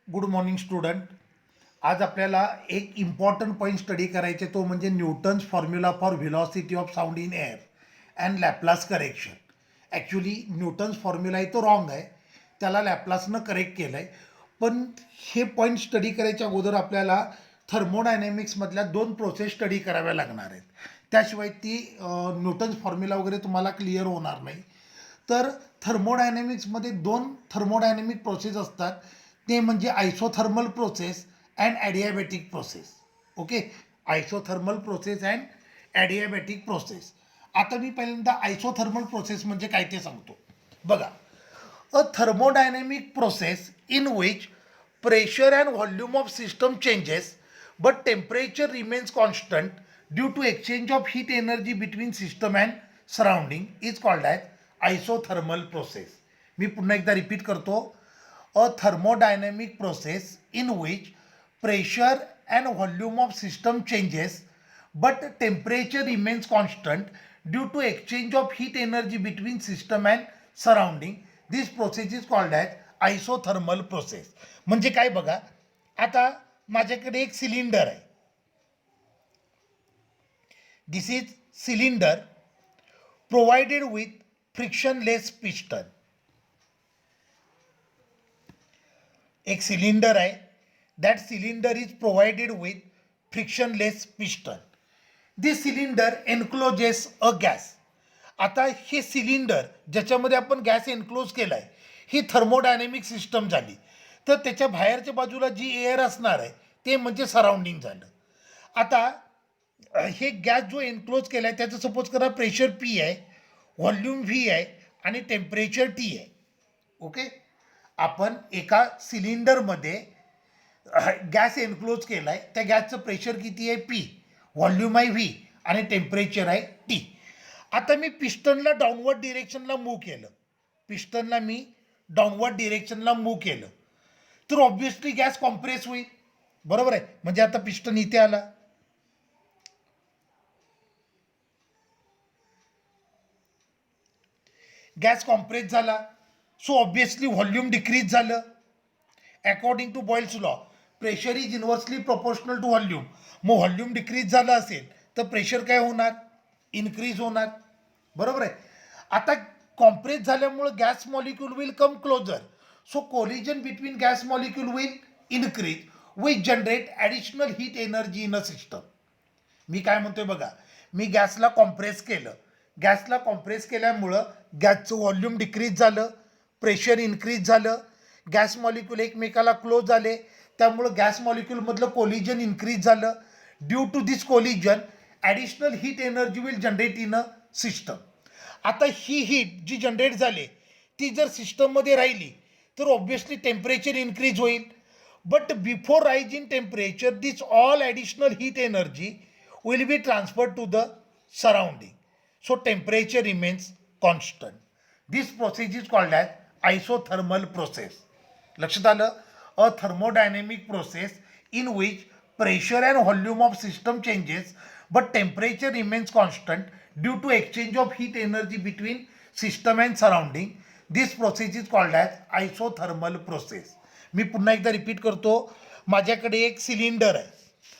Good morning student. आज आपल्याला एक इम्पॉर्टंट पॉईंट स्टडी करायचे, तो म्हणजे Newton's formula for velocity of sound in air and Laplace correction. Actually Newton's formula आहे तो रॉंग आहे, त्याला लॅपलासनं करेक्ट केलं आहे. पण हे पॉईंट स्टडी करायच्या अगोदर आपल्याला थर्मोडायनॅमिक्समधल्या 2 प्रोसेस स्टडी कराव्या लागणार आहेत. त्याशिवाय ती न्यूटन्स फॉर्म्युला वगैरे तुम्हाला क्लिअर होणार नाही. तर थर्मोडायनॅमिक्समध्ये 2 थर्मोडायनॅमिक प्रोसेस असतात, ते म्हणजे isothermal process and adiabatic process. Okay, isothermal process and adiabatic process. आता मी पहिल्यांदा आयसोथर्मल प्रोसेस म्हणजे काय ते सांगतो. बघा, a thermodynamic process in which pressure and volume of system changes but temperature remains constant due to exchange of heat energy between system and surrounding is called as isothermal process. मी पुन्हा एकदा repeat करतो. A thermodynamic process in which pressure and volume of system changes but temperature remains constant due to exchange of heat energy between system and surrounding. This process is called as isothermal process. म्हणजे काय बघा, आता माझ्याकडे एक cylinder आहे. This is cylinder provided with frictionless piston. एक cylinder आहे, that cylinder is provided with frictionless piston. This cylinder encloses a gas. आता हे सिलेंडर ज्याच्यामध्ये आपण गॅस एन्क्लोज केला आहे, ही थर्मोडायनॅमिक सिस्टम झाली. तर त्याच्या बाहेरच्या बाजूला जी एअर असणार आहे ते म्हणजे सराउंडिंग झालं. आता हे गॅस जो एन्क्लोज केला आहे त्याचं सपोज करा प्रेशर पी आहे, व्हॉल्यूम व्ही आहे आणि टेम्परेचर टी आहे. ओके, आपण एका सिलेंडरमध्ये गॅस एन्क्लोज केला आहे, त्या गॅसचं प्रेशर किती आहे पी, व्हॉल्यूम आहे व्ही आणि टेम्परेचर आहे टी. आता मी पिस्टनला डाऊनवर्ड डिरेक्शनला मूव्ह केलं, पिस्टनला मी डाऊनवर्ड डिरेक्शनला मूव्ह केलं तर ऑब्व्हियसली गॅस कॉम्प्रेस होईल. बरोबर आहे, म्हणजे आता पिस्टन इथे आला, गॅस कॉम्प्रेस झाला, सो ऑब्व्हियसली व्हॉल्यूम डिक्रीज झालं. According to Boyle's law pressure is inversely proportional to volume. मग व्हॉल्यूम डिक्रीज झालं असेल तर प्रेशर काय होणार, इन्क्रीज होणार. बरोबर आहे. आता कॉम्प्रेस झाल्यामुळं gas molecule will come closer, so collision between gas molecule will increase which generate additional heat energy in a system. मी काय म्हणतोय बघा, मी गॅसला कॉम्प्रेस केलं, गॅसला कॉम्प्रेस केल्यामुळं गॅसचं व्हॉल्यूम डिक्रीज झालं, प्रेशर इन्क्रीज झालं, गॅस मॉलिक्यूल एकमेकाला क्लोज झाले, त्यामुळं गॅस मॉलिक्यूलमधलं कोलिजन इन्क्रीज झालं. Due to this collision additional heat energy will generate in a system. आता ही हीट जी जनरेट झाली ती जर सिस्टममध्ये राहिली तर ऑब्व्हियसली टेम्परेचर इन्क्रीज होईल. But before rise in temperature this all additional heat energy will be transfer to the surrounding, so temperature remains constant. This process is called as isothermal process. लक्षात आलं. A thermodynamic process in which pressure and volume of system changes but temperature remains constant due to exchange of heat energy between system and surrounding. This process is called as isothermal process. मी पुन्हा एकदा repeat करतो. माझ्याकडे एक cylinder आहे.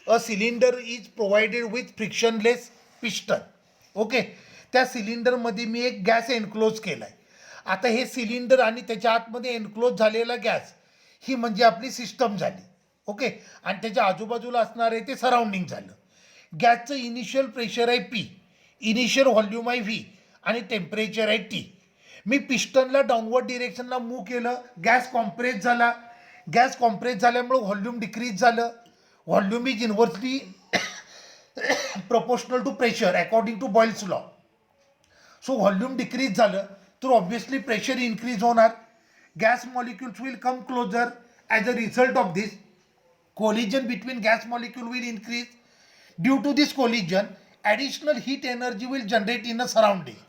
A cylinder is provided with frictionless piston. Okay, त्या सिलेंडरमध्ये मी एक गॅस एन्क्लोज केला आहे. आता हे सिलेंडर आणि त्याच्या आतमध्ये एन्क्लोज झालेला गॅस ही म्हणजे आपली सिस्टम झाली. ओके, आणि त्याच्या आजूबाजूला असणार आहे ते सराउंडिंग झालं. गॅसचं इनिशियल प्रेशर आहे पी, इनिशियल व्हॉल्यूम आहे व्ही आणि टेम्परेचर आहे टी. मी पिस्टनला डाऊनवर्ड डिरेक्शनला मूव्ह केलं, गॅस कॉम्प्रेस झाला, गॅस कॉम्प्रेस झाल्यामुळं व्हॉल्यूम डिक्रीज झालं. Volume is inversely proportional to pressure according to Boyle's law. So volume decrease झालं तर ऑब्व्हियसली प्रेशर इन्क्रीज होणार. Gas molecules will come closer. As a result of this collision between gas molecule will increase. Due to this collision additional heat energy will generate in a surrounding.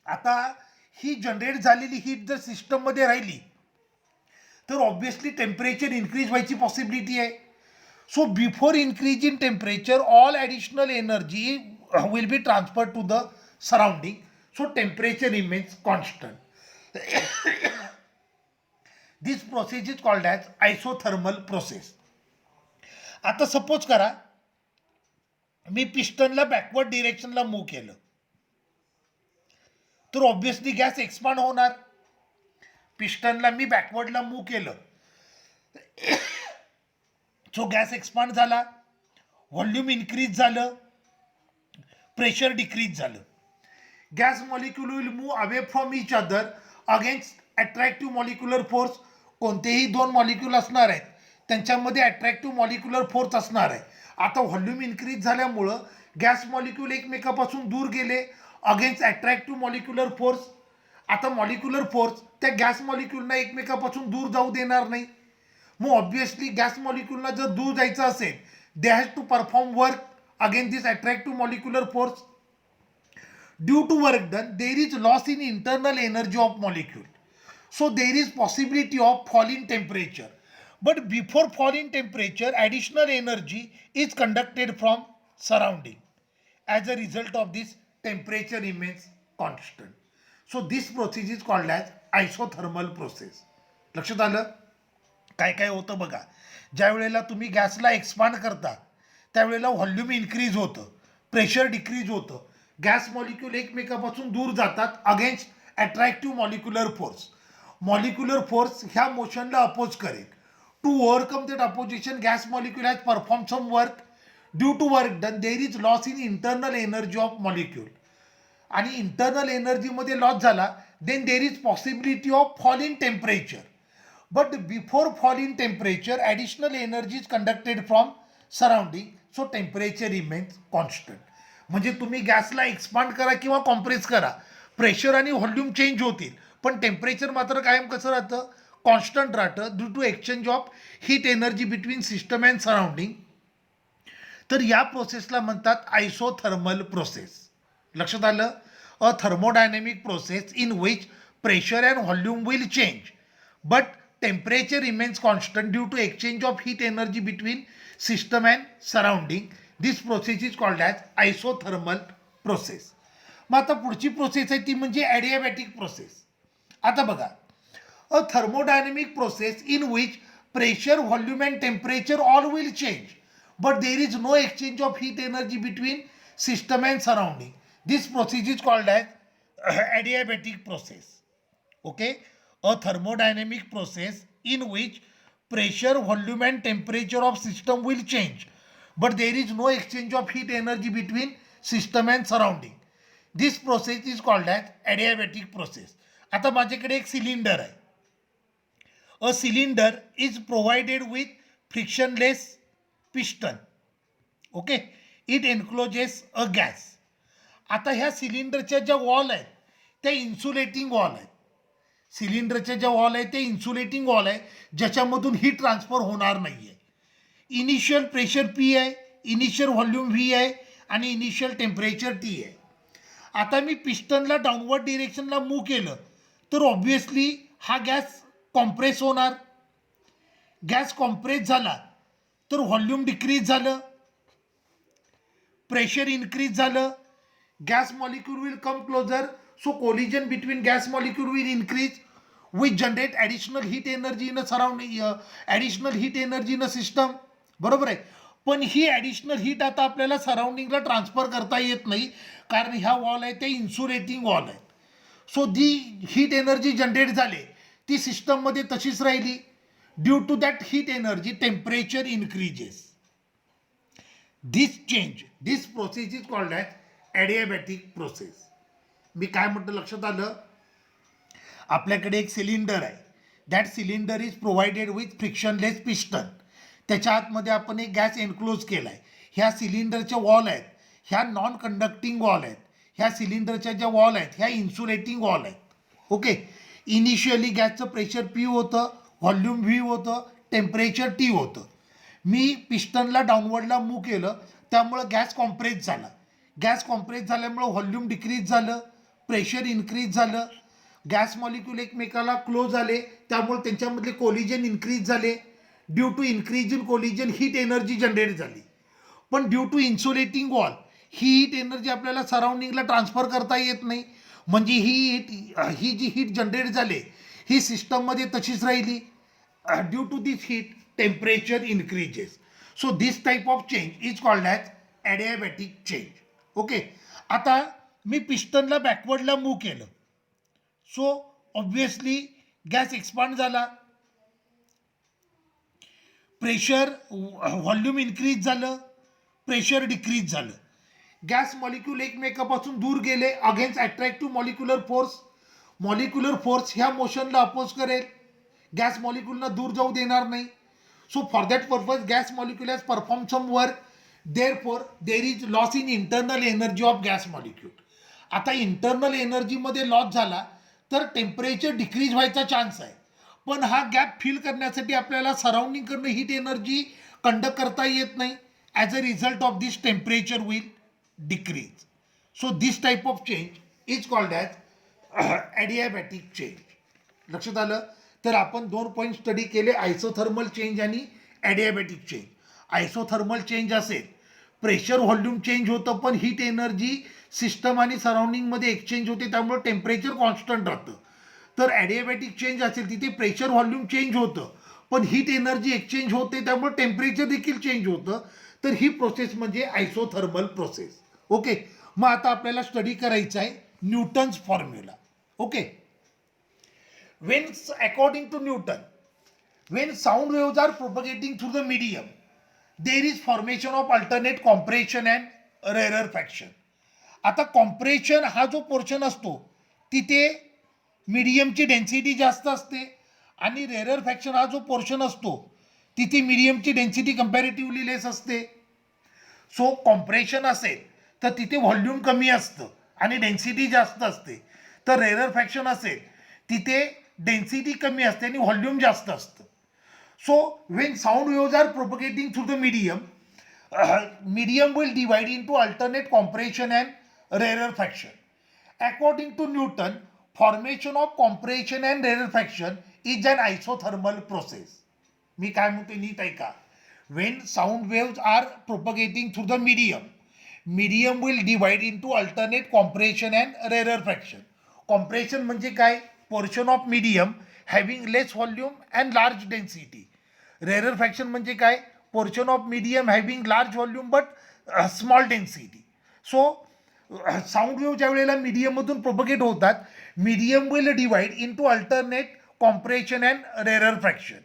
आता ही generate झालेली heat जर सिस्टममध्ये राहिली तर obviously temperature increase व्हायची possibility आहे. So before increase in temperature all additional energy will be transfer to the surrounding, so temperature remains constant. This process is called as isothermal process. आता suppose करा मी पिस्टनला backward डिरेक्शनला move केलं तर obviously gas expand होणार. पिस्टनला मी बॅकवर्डला move केलं so gas expand झाला, volume increase झालं, pressure decrease झालं. Gas molecule will move away from each other against attractive molecular force. कोणतेही दोन मॉलिक्यूल असणार आहेत त्यांच्यामध्ये अट्रॅक्टिव्ह मॉलिक्युलर फोर्स असणार आहे. आता व्हॉल्यूम इन्क्रीज झाल्यामुळं गॅस मॉलिक्यूल एकमेकापासून दूर गेले अगेन्स्ट अट्रॅक्टिव्ह मॉलिक्युलर फोर्स. आता मॉलिक्युलर फोर्स त्या गॅस मॉलिक्यूलना एकमेकापासून दूर जाऊ देणार नाही. मग ऑब्व्हियसली गॅस मॉलिक्यूलना जर दूर जायचं असेल they has to perform work against this attractive molecular force. Due to work done, there is loss in internal energy of molecule. So there is possibility of fall in temperature. But before fall in temperature, additional energy is conducted from surrounding. As a result of this, temperature remains constant. So this process is called as isothermal process. लक्षात आलं? काय काय होतं बघा. ज्या वेळेला तुम्ही गॅसला expand करता त्यावेळेला व्हॉल्यूम इन्क्रीज होतं, प्रेशर डिक्रीज होतं, गॅस मॉलिक्यूल एकमेकापासून दूर जातात against attractive molecular force. Molecular force ह्या मोशनला अपोज करेल. To overcome that opposition gas molecule has perform some work. Due to work done there is loss in internal energy of molecule. आणि internal एनर्जीमध्ये loss झाला then there is possibility of fall in temperature. But before fall in temperature additional energy is conducted from surrounding. So temperature remains constant. म्हणजे तुम्ही गॅसला expand करा किंवा compress करा, pressure आणि volume change होतील पण टेम्परेचर मात्र कायम कसं राहतं, कॉन्स्टंट राहतं due to exchange of heat energy between system and surrounding. तर या प्रोसेसला म्हणतात आयसोथर्मल प्रोसेस. लक्षात आलं? A thermodynamic process in which pressure and volume will change but temperature remains constant due to exchange of heat energy between system and surrounding. This process is called as isothermal process. मग आता पुढची process आहे ती म्हणजे adiabatic process. आता बघा, a thermodynamic process in which pressure volume and temperature all will change but there is no exchange of heat energy between system and surrounding. This process is called as adiabatic process. Okay, a thermodynamic process in which pressure, volume and temperature of system will change but there is no exchange of heat energy between system and surrounding. This process is called as adiabatic process. आता माझ्याकडे एक cylinder आहे. A cylinder is provided with frictionless piston. Okay, it encloses a gas. आता ह्या सिलेंडरच्या ज्या wall आहेत त्या इन्सुलेटिंग वॉल आहेत. सिलेंडरच्या ज्या वॉल आहे ते इन्सुलेटिंग वॉल आहे ज्याच्यामधून हीट ट्रान्सफर होणार नाही आहे. इनिशियल प्रेशर पी आहे, इनिशियल व्हॉल्यूम व्ही आहे आणि इनिशियल टेम्परेचर टी आहे. आता मी पिस्टनला डाऊनवर्ड डिरेक्शनला मूव्ह केलं तर ऑब्व्हियसली हा गॅस कॉम्प्रेस होणार. गॅस कॉम्प्रेस झाला तर व्हॉल्यूम डिक्रीज झालं, प्रेशर इन्क्रीज झालं, gas molecule will come closure. So collision between gas molecule will increase which generate additional heat energy in a surrounding additional heat energy in a system. बरोबर आहे. पण ही additional heat आता आपल्याला सराउंडिंगला transfer करता येत नाही कारण ह्या वॉल आहे ते इन्सुलेटिंग वॉल आहेत. सो जी हीट एनर्जी जनरेट झाली ती सिस्टममध्ये तशीच राहिली. Due to that heat energy temperature increases. This process is called as adiabatic process. मी काय म्हटलं लक्षात आलं? आपल्याकडे एक सिलेंडर आहे. That cylinder is provided with frictionless piston. त्याच्या आतमध्ये आपण एक गॅस एन्क्लोज केला आहे. ह्या सिलेंडरच्या वॉल आहेत ह्या नॉन कंडक्टिंग वॉल आहेत. ह्या सिलेंडरच्या ज्या वॉल आहेत ह्या इन्सुलेटिंग वॉल आहेत. ओके, इनिशियली गॅसचं प्रेशर पी होतं, व्हॉल्यूम व्ही होतं, टेम्परेचर टी होतं. मी पिस्टनला डाऊनवर्डला मूव्ह केलं त्यामुळं गॅस कॉम्प्रेस झाला. गॅस कॉम्प्रेस झाल्यामुळं व्हॉल्यूम डिक्रीज झालं, प्रेशर इन्क्रीज झालं, गॅस मॉलिक्यूल एकमेकाला क्लोज आले त्यामुळे त्यांच्यामधले कोलिजन इन्क्रीज झाले. Due to increase in collision heat energy generate झाली. पण ड्यू टू इन्सुलेटिंग वॉल ही हीट एनर्जी आपल्याला सराउंडिंगला ट्रान्सफर करता येत नाही. म्हणजे ही जी हीट जनरेट झाली ही सिस्टममध्ये तशीच राहिली. Due to this heat temperature increases. So this type of change is called as adiabatic change. Okay. आता मी पिस्टनला बॅकवर्डला मूव्ह केलं, सो ऑब्विसली गॅस एक्सपांड झाला, प्रेशर व्हॉल्यूम इन्क्रीज झालं, प्रेशर डिक्रीज झालं. गॅस मॉलिक्यूल एकमेकापासून दूर गेले against attractive molecular force. Molecular force ह्या मोशनला अपोज करेल, गॅस मॉलिक्यूलला दूर जाऊ देणार नाही. So for that purpose gas molecule has perform some work. Therefore there is loss in internal energy of gas molecule. आता इंटरनल एनर्जीमध्ये लॉस झाला तर टेम्परेचर डिक्रीज व्हायचा चान्स आहे. पण हा गॅप फिल करण्यासाठी आपल्याला सराउंडिंगकडनं हीट एनर्जी कंडक्ट करता येत नाही. As a result of this temperature will decrease. So this type of change is called as adiabatic change. लक्षात आलं. तर आपण 2 पॉईंट स्टडी केले, आयसोथर्मल चेंज आणि ॲडियाबॅटिक चेंज. आयसोथर्मल चेंज असेल प्रेशर व्हॉल्यूम चेंज होतं, पण हीट एनर्जी सिस्टम आणि सराउंडिंगमध्ये एक्सचेंज होते, त्यामुळे टेम्परेचर कॉन्स्टंट राहतं. तर ॲडियाबॅटिक चेंज असेल तिथे प्रेशर व्हॉल्यूम चेंज होतं, पण हीट एनर्जी एक्सचेंज होते, त्यामुळे टेम्परेचर देखील चेंज होतं. तर ही प्रोसेस म्हणजे आयसोथर्मल प्रोसेस. ओके. मग आता आपल्याला स्टडी करायचं आहे Newton's formula. Okay. when according to Newton, when sound waves are propagating through the medium, there is formation of alternate compression and rarefaction. आता कॉम्प्रेशन हा जो पोर्शन असतो तिथे मीडियमची डेन्सिटी जास्त असते, आणि रेररफॅक्शन हा जो पोर्शन असतो तिथे मीडियमची डेन्सिटी कंपॅरेटिव्हली लेस असते. सो कॉम्प्रेशन असेल तर तिथे व्हॉल्यूम कमी असतं आणि डेन्सिटी जास्त असते. तर रेररफॅक्शन असेल तिथे डेन्सिटी कमी असते आणि व्हॉल्यूम जास्त असतं. So when sound waves are propagating through the medium, medium will divide into alternate compression and rarefaction. According to Newton, formation of compression and rarefaction is an isothermal process. मी काय म्हणतोय नीट ऐका. When sound waves are propagating through the medium will divide into alternate compression and rarefaction. Compression म्हणजे काय? Portion of medium having less volume and large density. Rarefaction म्हणजे काय? Portion of medium having large volume but small density. So sound wave ज्या वेळेला मीडियममधून propagate होतात, medium will divide into alternate compression and rarefaction.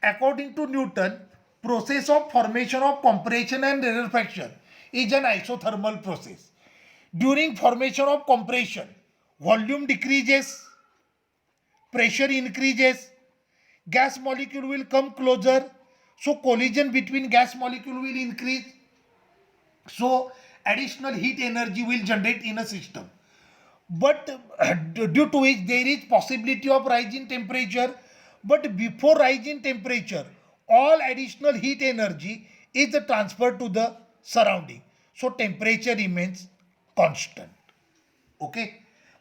According to Newton, process of formation of compression and rarefaction is an isothermal process. During formation of compression, volume decreases, pressure increases, gas molecule will come closer, so collision between gas molecule will increase, so additional heat energy will generate in a system. But due to which there is possibility of rise in temperature, but before rise in temperature all additional heat energy is transferred to the surrounding, so temperature remains constant. Okay.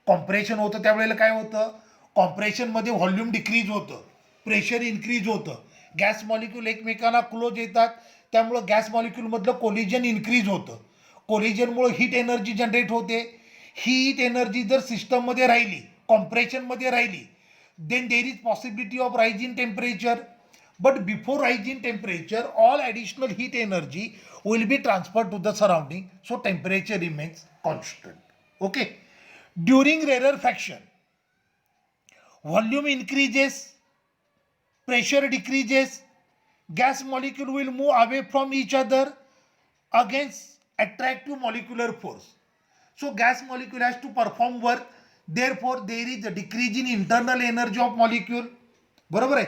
Compression होतं त्यावेळेला काय होतं, कॉम्प्रेशनमध्ये volume decrease होतं, pressure increase होतं, gas molecule एकमेकांना close येतात, त्यामुळं गॅस मॉलिक्यूलमधलं कोलिजन इन्क्रीज होतं. कोलिजनमुळं हीट एनर्जी जनरेट होते. हीट एनर्जी जर सिस्टममध्ये राहिली, कॉम्प्रेशनमध्ये राहिली, then there is possibility of rise in temperature. But before rise in temperature all additional heat energy will be transfer to the surrounding, so temperature remains constant. Okay. During रेररफॅक्शन, volume increases, pressure decreases, gas molecule will move away from each other against attractive molecular force. So gas molecule has to perform work, therefore there is a decrease in internal energy of molecule. बरोबर आहे.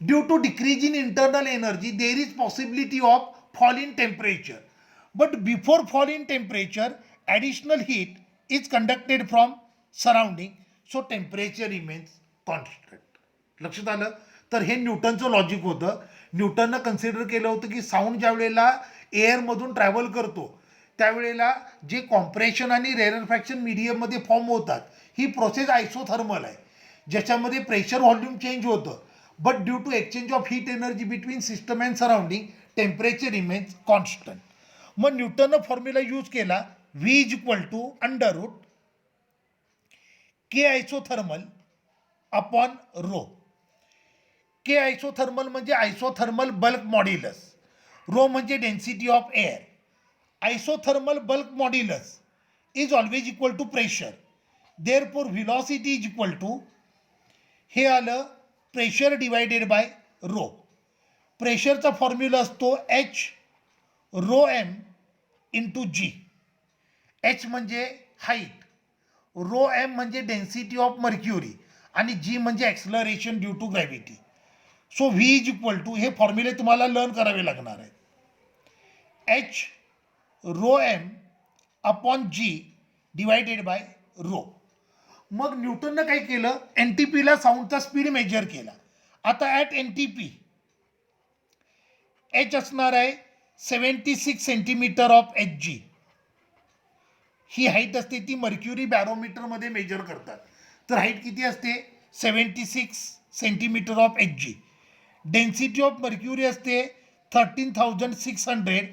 Due to decrease in internal energy there is possibility of fall in temperature, but before fall in temperature additional heat is conducted from surrounding, so temperature remains constant. लक्षात आलं. तर हे न्यूटनचं logic होतं. न्यूटननं consider केलं होतं की साऊंड ज्या वेळेला एअरमधून ट्रॅव्हल करतो त्यावेळेला जे कॉम्प्रेशन आणि रेररफॅक्शन मीडियममध्ये फॉर्म होतात, ही प्रोसेस आयसोथर्मल आहे, ज्याच्यामध्ये प्रेशर व्हॉल्यूम चेंज होतं, but due to exchange of heat energy between system and surrounding temperature remains constant. मग न्यूटननं फॉर्म्युला यूज केला, V is equal to under root K isothermal upon rho. K isothermal म्हणजे isothermal bulk modulus, rho म्हणजे density of air. Isothermal bulk modulus is always equal to pressure. Therefore velocity is equal to, हे आलं pressure divided by rho. प्रेशरचा formula असतो H rho M into G. H म्हणजे height, rho M म्हणजे density of mercury आणि G म्हणजे acceleration due to gravity. So V is equal to, हे फॉर्म्युले तुम्हाला लर्न करावे लागणार आहे. H rho M upon G divided by rho. मग न्यूटननं काय केलं, एन टी पीला साऊंडचा स्पीड मेजर केला. आता at N T P H असणार आहे 76 सेंटीमीटर ऑफ एच जी. ही हाईट असते, ती मर्क्युरी बॅरोमीटरमध्ये मेजर करतात. तर हाईट किती असते, 76 centimetre of H G. Density of mercury असते 13,600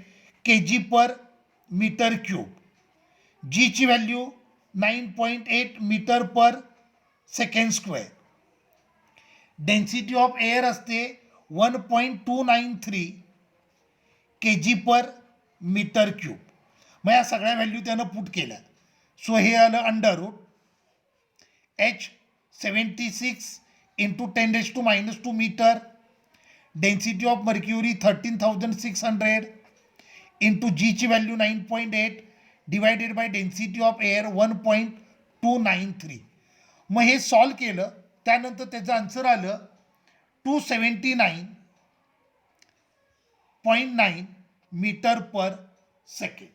K G per metre cube. जीची value 9.8 metre per second square. Density of air असते 1.293 के जी पर मीटर क्यूब. मग या सगळ्या व्हॅल्यू त्यानं पुट केल्या. सो हे आलं under root H 76 into 10⁻² metre, density of mercury 13,600 into जीची value 9.8 divided by density of air 1.293. मग हे सॉल्व केलं, त्यानंतर त्याचं आन्सर आलं 279.9 मीटर पर सेकंड.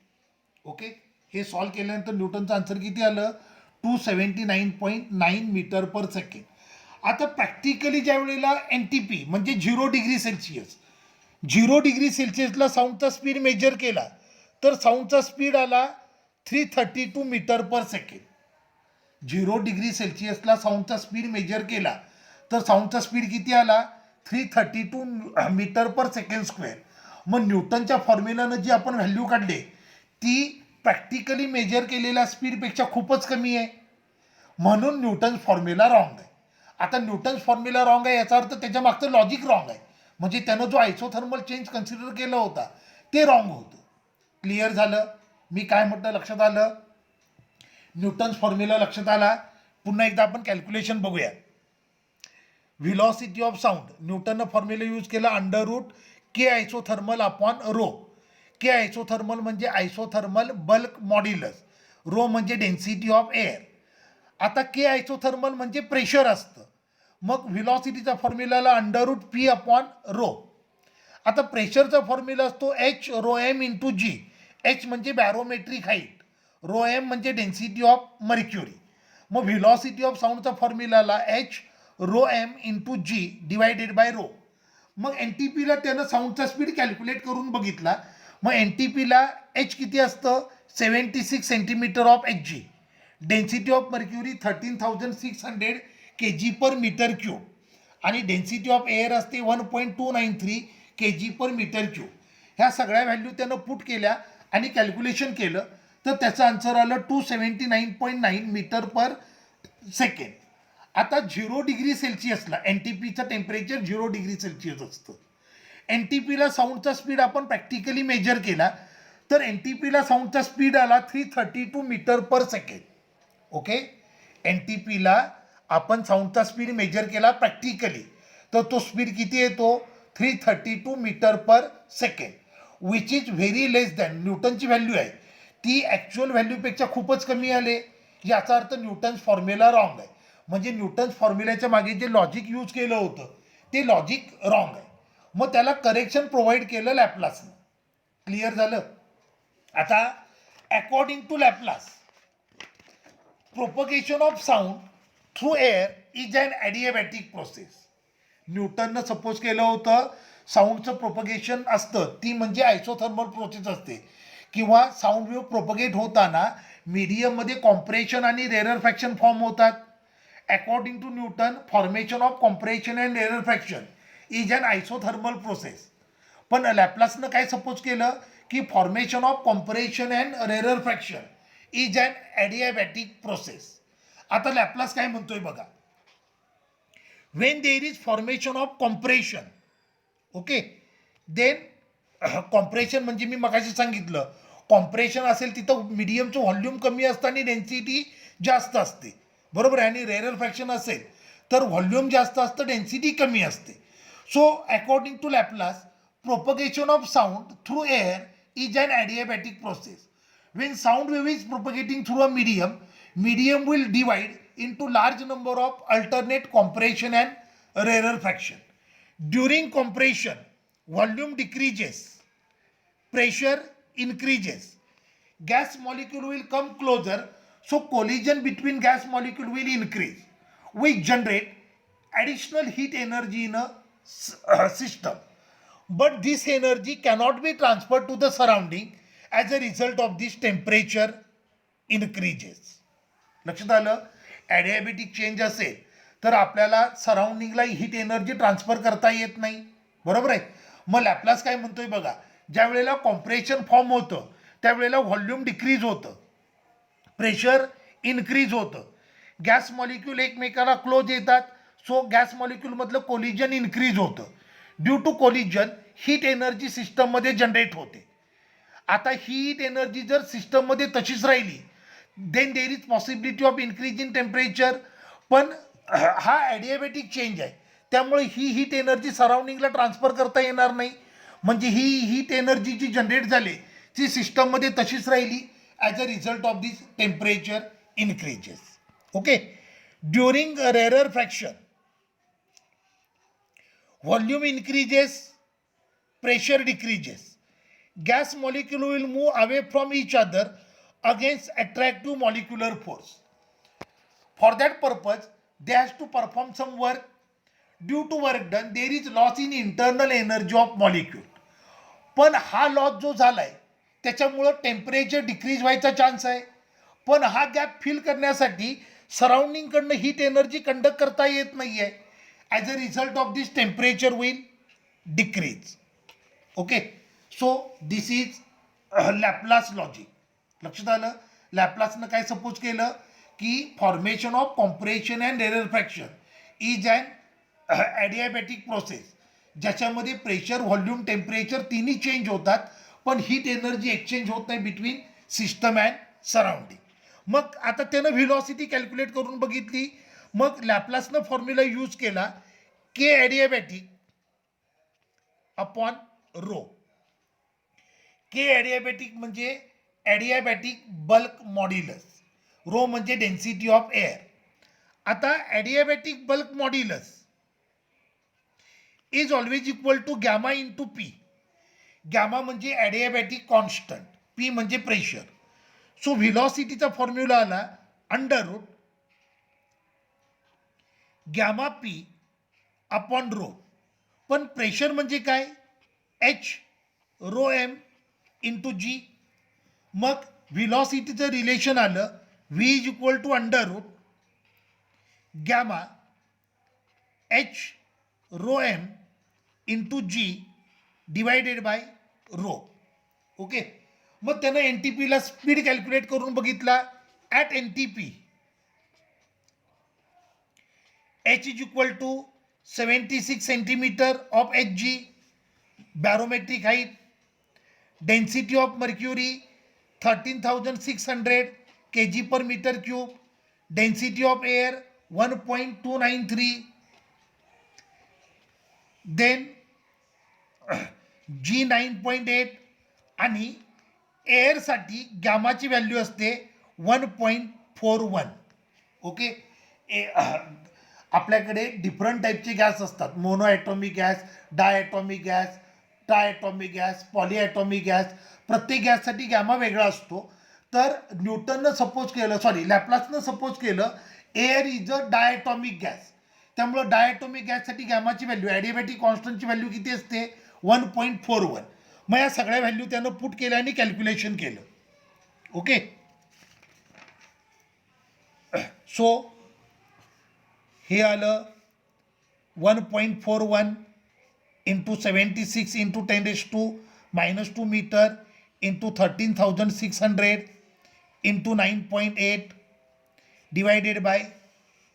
ओके, हे सॉल्व केल्यानंतर न्यूटनचं आन्सर किती आलं, 279.9 मीटर पर सेकंड. आता प्रॅक्टिकली ज्या वेळेला एन टी पी म्हणजे 0 डिग्री सेल्सिअस, 0 डिग्री सेल्सिअसला साऊंडचा स्पीड मेजर केला तर साऊंडचा स्पीड आला 332 मीटर पर सेकंड. 0 डिग्री सेल्सिअसला साऊंडचा स्पीड मेजर केला तर साऊंडचा स्पीड किती आला, 332 मीटर पर सेकंड स्क्वेअर. मग न्यूटनच्या फॉर्म्युलानं जी आपण व्हॅल्यू काढली ती प्रॅक्टिकली मेजर केलेल्या स्पीडपेक्षा खूपच कमी आहे, म्हणून न्यूटन फॉर्म्युला रॉंग आहे. आता न्यूटन फॉर्म्युला रॉंग आहे याचा अर्थ त्याच्या मागचं लॉजिक रॉंग आहे, म्हणजे त्यानं जो आयसोथर्मल चेंज कन्सिडर केला होता ते रॉंग होतं. क्लिअर झालं मी काय म्हटलं, लक्षात आलं, न्यूटन फॉर्म्युला लक्षात आला. पुन्हा एकदा आपण कॅल्क्युलेशन बघूया. व्हेलॉसिटी ऑफ साऊंड, न्यूटननं फॉर्म्युला यूज केला under root K isothermal upon rho. K isothermal म्हणजे आयसोथर्मल बल्क मॉड्युलस, रो म्हणजे डेन्सिटी ऑफ एअर. आता के आयसोथर्मल म्हणजे प्रेशर असतं, मग व्हेलॉसिटीचा फॉर्म्युलाला under root P upon rho. आता प्रेशरचा फॉर्म्युला असतो H rho M into G. H म्हणजे बॅरोमेट्रिक हाईट, रो एम म्हणजे डेन्सिटी ऑफ मर्क्युरी. मग व्हेलॉसिटी ऑफ साऊंडचा फॉर्म्युलाला H rho M into G divided by rho. मग एन टी पीला त्यानं साऊंडचा स्पीड कॅल्क्युलेट करून बघितला. मग एन टी पीला एच किती असतं, 76 centimetre of H G. Density of mercury 13,600 K G per metre cube आणि डेन्सिटी ऑफ एअर असते 1.293 के जी पर मीटर क्यूब. ह्या सगळ्या व्हॅल्यू त्यानं पुट केल्या आणि कॅल्क्युलेशन केलं तर त्याचं आन्सर आलं 279.9 मीटर पर सेकंड. आता 0 डिग्री सेल्सिअसला एन टी पीचं टेम्परेचर 0 डिग्री सेल्सिअस असतं. एन टी पीला साऊंडचा स्पीड आपण प्रॅक्टिकली मेजर केला तर एन टी पीला साऊंडचा स्पीड आला 332 metre per second. Okay, N T पीला आपण साऊंडचा स्पीड मेजर केला प्रॅक्टिकली तर तो स्पीड किती येतो, 332 metre per second, which is very less than न्यूटनची व्हॅल्यू आहे ती ॲक्च्युअल व्हॅल्यूपेक्षा खूपच कमी आले. याचा अर्थ न्यूटन्स फॉर्म्युला रॉंग आहे, म्हणजे न्यूटन्स फॉर्म्युल्याच्या मागे जे लॉजिक यूज केलं होतं ते लॉजिक रॉंग आहे. मग त्याला करेक्शन प्रोव्हाइड केलं लॅपलासनं. क्लिअर झालं. आता according to Laplace, propagation of sound through air is an adiabatic process. न्यूटननं सपोज केलं होतं साऊंडचं प्रोपगेशन असतं ती म्हणजे आयसोथर्मल प्रोसेस असते, किंवा साऊंड वेव्ह प्रोपगेट होताना मीडियममध्ये कॉम्प्रेशन आणि रेररफॅक्शन फॉर्म होतात. According to Newton, formation of compression and rarefaction is an isothermal process. पण लॅपलासनं काय सपोज केलं की formation of compression and rarefaction is an adiabatic process. आता लॅपलास काय म्हणतोय बघा, when there is formation of compression, okay, then compression म्हणजे मी मगाशी सांगितलं, कॉम्प्रेशन असेल तिथं मिडियमचं व्हॉल्यूम कमी असतं आणि डेन्सिटी जास्त असते, बरोबर आहे. आणि रेअर फ्रॅक्शन असेल तर व्हॉल्यूम जास्त असतं, डेन्सिटी कमी असते. So according to Laplace, propagation of sound through air is an adiabatic process. when sound wave is propagating through a medium will divide into large number of alternate compression and rarer fraction. During compression, volume decreases, pressure increases, gas molecule will come closer, so collision between gas molecule will increase, which generate additional heat energy in a system. But this energy cannot be transferred to the surrounding as a result of this temperature increases. लक्षात आलं, adiabatic change असेल तर आपल्याला सराउंडिंगला heat energy transfer करता येत नाही, बरोबर आहे. मग लॅपलास काय म्हणतोय बघा, ज्या वेळेला कॉम्प्रेशन फॉर्म होतं त्यावेळेला व्हॉल्यूम डिक्रीज होतं, प्रेशर इन्क्रीज होतं, गॅस मॉलिक्यूल एकमेकाला क्लोज येतात, सो गॅस मॉलिक्यूलमधलं कोलिजन इन्क्रीज होतं. Due to collision heat energy सिस्टममध्ये जनरेट होते. आता हीट एनर्जी जर सिस्टममध्ये तशीच राहिली then there is possibility of increase in temperature. पण हा ॲडियाबॅटिक चेंज आहे त्यामुळे ही हीट एनर्जी सराउंडिंगला ट्रान्सफर करता येणार नाही. म्हणजे ही हीट एनर्जी जी जनरेट झाली ती सिस्टममध्ये तशीच राहिली as a result of this temperature increases. Okay, during rare fraction volume increases, pressure decreases, gas molecule will move away from each other against attractive molecular force. For that purpose they has to perform some work. Due to work done there is loss in internal energy of molecule. पण हा loss जो झालाय त्याच्यामुळं temperature decrease व्हायचा chance आहे. पण हा gap fill करण्यासाठी सराउंडिंगकडनं हीट एनर्जी कंडक्ट करता येत नाही आहे. As a result of this temperature will decrease. Okay, so this is Laplace logic. लक्षात आलं, लॅपलासनं काय सपोज केलं की formation of compression and rarefaction is an adiabatic process, ज्याच्यामध्ये प्रेशर, व्हॉल्यूम, टेम्परेचर तिन्ही चेंज होतात पण हीट एनर्जी एक्सचेंज होत नाही बिटवीन सिस्टम अँड सराउंडिंग. मग आता त्यानं व्हिलॉसिटी कॅल्क्युलेट करून बघितली. मग लॅपलासनं फॉर्म्युला यूज केला K adiabatic upon rho. K adiabatic म्हणजे ॲडियाबॅटिक बल्क मॉड्युलस, रो म्हणजे डेन्सिटी ऑफ एअर. आता adiabatic bulk modulus is always equal to gamma into P. Gamma म्हणजे ॲडियाबॅटिक कॉन्स्टंट, पी म्हणजे pressure. So व्हिलॉसिटीचा formula आला under root gamma P upon rho. पण pressure म्हणजे काय, H rho M into G. मग व्हिलॉसिटीचं रिलेशन आलं V is equal to under root gamma H rho M into G divided by rho. Okay, मग त्यानं एन टी पीला speed calculate करून बघितला. At N T P H is equal to 76 centimetre of H G, barometric height, density of mercury 13,600 kg per meter cube, density of air 1.293, then G 9.8 आणि एअरसाठी गॅमाची value असते 1.41. Okay, आपल्याकडे different टाईपचे gas असतात, monoatomic gas, diatomic gas, triatomic gas, polyatomic gas. प्रत्येक गॅससाठी gamma वेगळा असतो. तर न्यूटननं सपोज केलं, लॅपलासनं सपोज केलं air is a diatomic gas. त्यामुळं डायॲटॉमिक गॅससाठी गॅमाची व्हॅल्यू, ॲडियाबॅटिक कॉन्स्टंटची व्हॅल्यू किती असते 1.41. मग या सगळ्या व्हॅल्यू त्यानं पुट केल्या आणि कॅल्क्युलेशन केलं. ओके, सो हे आलं 1.41 into 76 into 10⁻⁻² metre into 13,600 into 9.8 divided by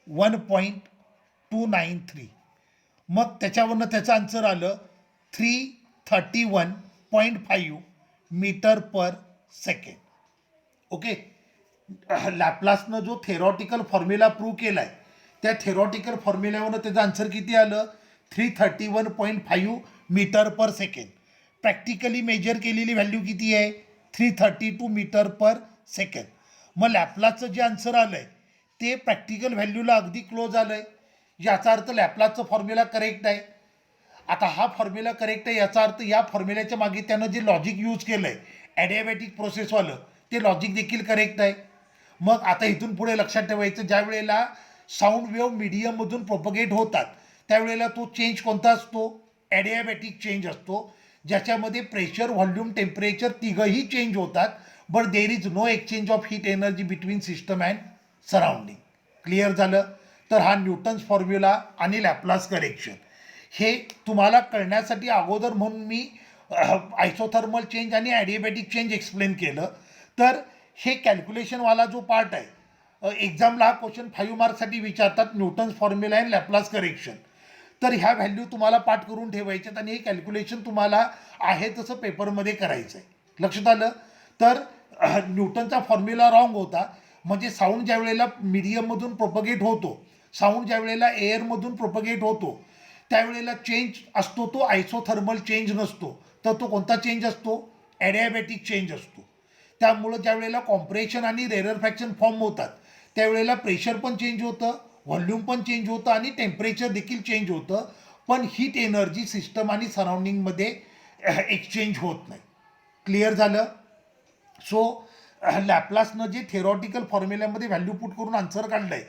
1.41. 293. मग त्याच्यावरनं त्याचं आन्सर आलं 331.5 मीटर पर सेकंड. ओके. लॅपलासनं जो थेरॉटिकल फॉर्म्युला प्रूव्ह केला आहे त्या थेरॉटिकल फॉर्म्युल्यावरनं त्याचं आन्सर किती आलं 331.5 metre per second. Practically major केलेली व्हॅल्यू किती आहे 332 मीटर पर सेकंड. मग लॅपलासचं जे आन्सर आलं आहे ते प्रॅक्टिकल व्हॅल्यूला अगदी क्लोज आलं आहे. याचा अर्थ लॅपलासचं फॉर्म्युला करेक्ट आहे. आता हा फॉर्म्युला करेक्ट आहे याचा अर्थ या फॉर्म्युल्याच्या मागे त्यानं जे लॉजिक यूज केलं आहे ॲडियाबॅटिक प्रोसेसवालं ते लॉजिक देखील करेक्ट आहे. मग आता इथून पुढे लक्षात ठेवायचं ज्या वेळेला साऊंड वेव्ह मीडियममधून प्रोपगेट होतात त्यावेळेला तो चेंज कोणता असतो ॲडियाबॅटिक चेंज असतो ज्याच्यामध्ये प्रेशर व्हॉल्यूम टेम्परेचर तिघंही चेंज होतात but there is no exchange of heat energy between system and surrounding. Clear झालं. तर हा न्यूटन्स फॉर्म्युला आणि लॅपलास करेक्शन हे तुम्हाला कळण्यासाठी अगोदर म्हणून मी आयसोथर्मल चेंज आणि ॲडियाबॅटिक चेंज एक्सप्लेन केलं. तर हे कॅल्क्युलेशनवाला जो पार्ट आहे एक्झामला हा क्वेश्चन 5 मार्क्ससाठी विचारतात Newton's formula and Laplace correction. तर ह्या व्हॅल्यू तुम्हाला पाठ करून ठेवायच्यात आणि हे कॅल्क्युलेशन तुम्हाला आहे तसं पेपरमध्ये करायचं आहे. लक्षात आलं. तर न्यूटनचा फॉर्म्युला रॉंग होता म्हणजे साऊंड ज्या वेळेला मीडियममधून प्रोपगेट होतो साऊंड ज्या वेळेला एअरमधून प्रोपगेट होतो त्यावेळेला चेंज असतो तो आयसोथर्मल चेंज नसतो तर तो कोणता चेंज असतो ॲडियाबॅटिक चेंज असतो. त्यामुळं ज्या वेळेला कॉम्प्रेशन आणि रेररफॅक्शन फॉर्म होतात त्यावेळेला प्रेशर पण चेंज होतं व्हॉल्यूम पण चेंज होतं आणि टेम्परेचर देखील चेंज होतं पण हीट एनर्जी सिस्टम आणि सराउंडिंगमध्ये एक्सचेंज होत नाही. क्लिअर झालं. सो लॅपलासनं जे थेरॉटिकल फॉर्म्युल्यामध्ये व्हॅल्यू पुट करून आन्सर काढलं आहे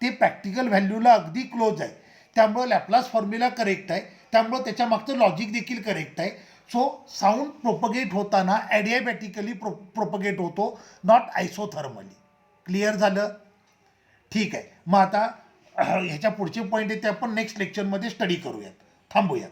ते प्रॅक्टिकल व्हॅल्यूला अगदी क्लोज आहे. त्यामुळं लॅपलास फॉर्म्युला करेक्ट आहे. त्यामुळं त्याच्या मागचं लॉजिक देखील करेक्ट आहे. सो साऊंड प्रोपगेट होताना ॲडियाबॅटिकली प्रोपगेट होतो नॉट आयसोथर्मली. क्लिअर झालं. ठीक आहे. मग आता ह्याच्या पुढचे पॉईंट आहे ते आपण नेक्स्ट लेक्चरमध्ये स्टडी करूयात. थांबूयात.